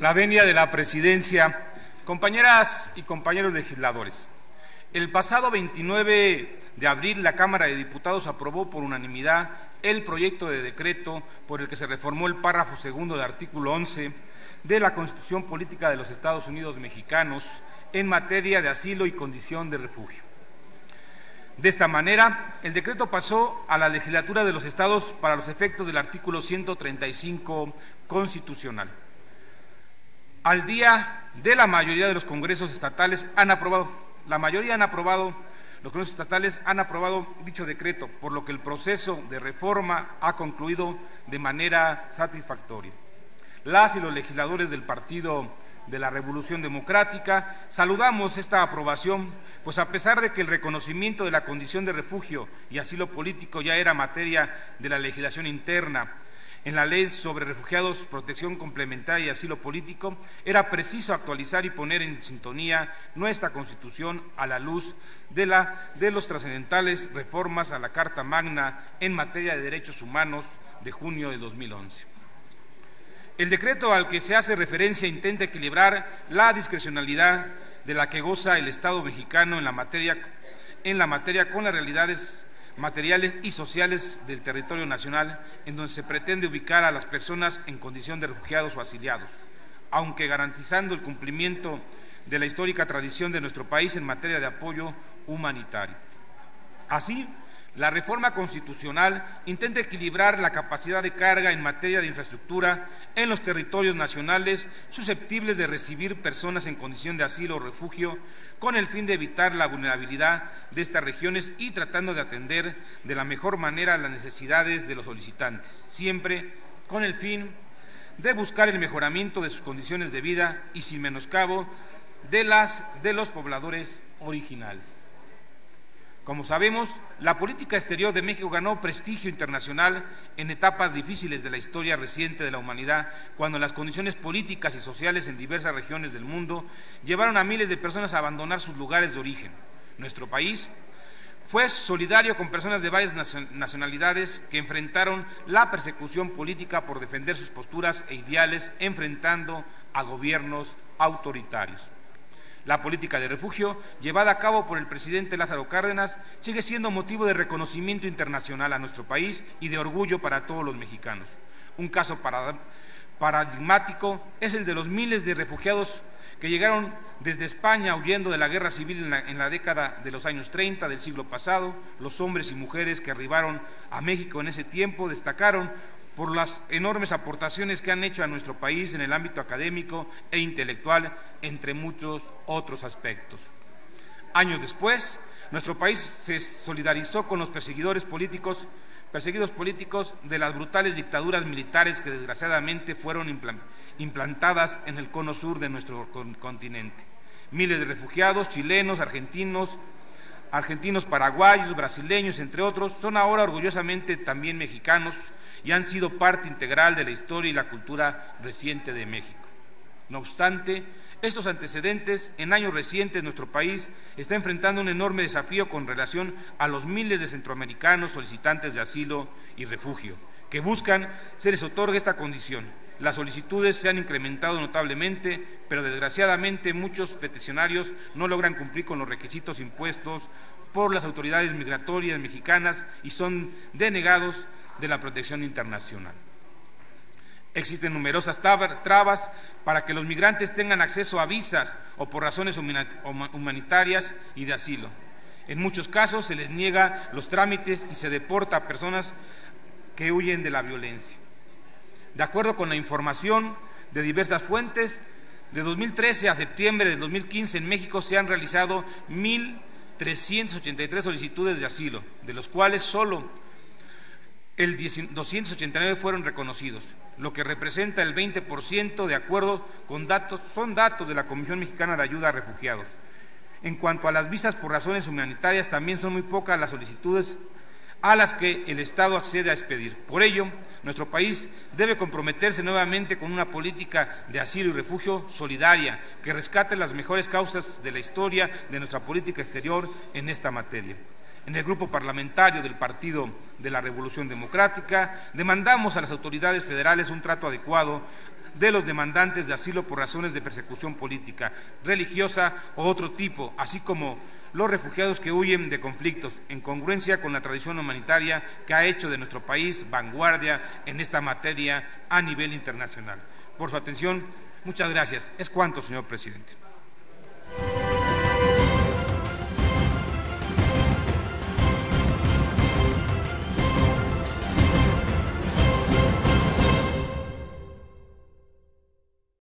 la venia de la presidencia, compañeras y compañeros legisladores. El pasado 29 de abril, la Cámara de Diputados aprobó por unanimidad el proyecto de decreto por el que se reformó el párrafo segundo del artículo 11 de la Constitución Política de los Estados Unidos Mexicanos en materia de asilo y condición de refugio. De esta manera, el decreto pasó a la legislatura de los estados para los efectos del artículo 135 constitucional. Al día de la mayoría de los congresos estatales los congresos estatales han aprobado dicho decreto, por lo que el proceso de reforma ha concluido de manera satisfactoria. Las y los legisladores del Partido de la Revolución Democrática saludamos esta aprobación, pues a pesar de que el reconocimiento de la condición de refugio y asilo político ya era materia de la legislación interna en la Ley sobre Refugiados, Protección Complementaria y Asilo Político, era preciso actualizar y poner en sintonía nuestra Constitución a la luz de los trascendentales reformas a la Carta Magna en materia de derechos humanos de junio de 2011. El decreto al que se hace referencia intenta equilibrar la discrecionalidad de la que goza el Estado mexicano en la materia con las realidades materiales y sociales del territorio nacional, en donde se pretende ubicar a las personas en condición de refugiados o exiliados, aunque garantizando el cumplimiento de la histórica tradición de nuestro país en materia de apoyo humanitario. Así, la reforma constitucional intenta equilibrar la capacidad de carga en materia de infraestructura en los territorios nacionales susceptibles de recibir personas en condición de asilo o refugio, con el fin de evitar la vulnerabilidad de estas regiones y tratando de atender de la mejor manera las necesidades de los solicitantes, siempre con el fin de buscar el mejoramiento de sus condiciones de vida y sin menoscabo de los pobladores originales. Como sabemos, la política exterior de México ganó prestigio internacional en etapas difíciles de la historia reciente de la humanidad, cuando las condiciones políticas y sociales en diversas regiones del mundo llevaron a miles de personas a abandonar sus lugares de origen. Nuestro país fue solidario con personas de varias nacionalidades que enfrentaron la persecución política por defender sus posturas e ideales, enfrentando a gobiernos autoritarios. La política de refugio, llevada a cabo por el presidente Lázaro Cárdenas, sigue siendo motivo de reconocimiento internacional a nuestro país y de orgullo para todos los mexicanos. Un caso paradigmático es el de los miles de refugiados que llegaron desde España huyendo de la guerra civil en la década de los años 30 del siglo pasado. Los hombres y mujeres que arribaron a México en ese tiempo destacaron por las enormes aportaciones que han hecho a nuestro país en el ámbito académico e intelectual, entre muchos otros aspectos. Años después, nuestro país se solidarizó con los perseguidos políticos de las brutales dictaduras militares que desgraciadamente fueron implantadas en el cono sur de nuestro continente. Miles de refugiados chilenos, argentinos, paraguayos, brasileños, entre otros, son ahora orgullosamente también mexicanos y han sido parte integral de la historia y la cultura reciente de México. No obstante, estos antecedentes, en años recientes nuestro país está enfrentando un enorme desafío con relación a los miles de centroamericanos solicitantes de asilo y refugio, que buscan se les otorgue esta condición. Las solicitudes se han incrementado notablemente, pero desgraciadamente muchos peticionarios no logran cumplir con los requisitos impuestos por las autoridades migratorias mexicanas y son denegados de la protección internacional. Existen numerosas trabas para que los migrantes tengan acceso a visas o por razones humanitarias y de asilo. En muchos casos se les niega los trámites y se deporta a personas que huyen de la violencia. De acuerdo con la información de diversas fuentes, de 2013 a septiembre de 2015 en México se han realizado 1,383 solicitudes de asilo, de los cuales solo 289 fueron reconocidos, lo que representa el 20% de acuerdo con datos de la Comisión Mexicana de Ayuda a Refugiados. En cuanto a las visas por razones humanitarias, también son muy pocas las solicitudes a las que el Estado accede a expedir. Por ello, nuestro país debe comprometerse nuevamente con una política de asilo y refugio solidaria que rescate las mejores causas de la historia de nuestra política exterior en esta materia. En el grupo parlamentario del Partido de la Revolución Democrática demandamos a las autoridades federales un trato adecuado de los demandantes de asilo por razones de persecución política, religiosa o otro tipo, así como los refugiados que huyen de conflictos, en congruencia con la tradición humanitaria que ha hecho de nuestro país vanguardia en esta materia a nivel internacional. Por su atención, muchas gracias. Es cuanto, señor presidente.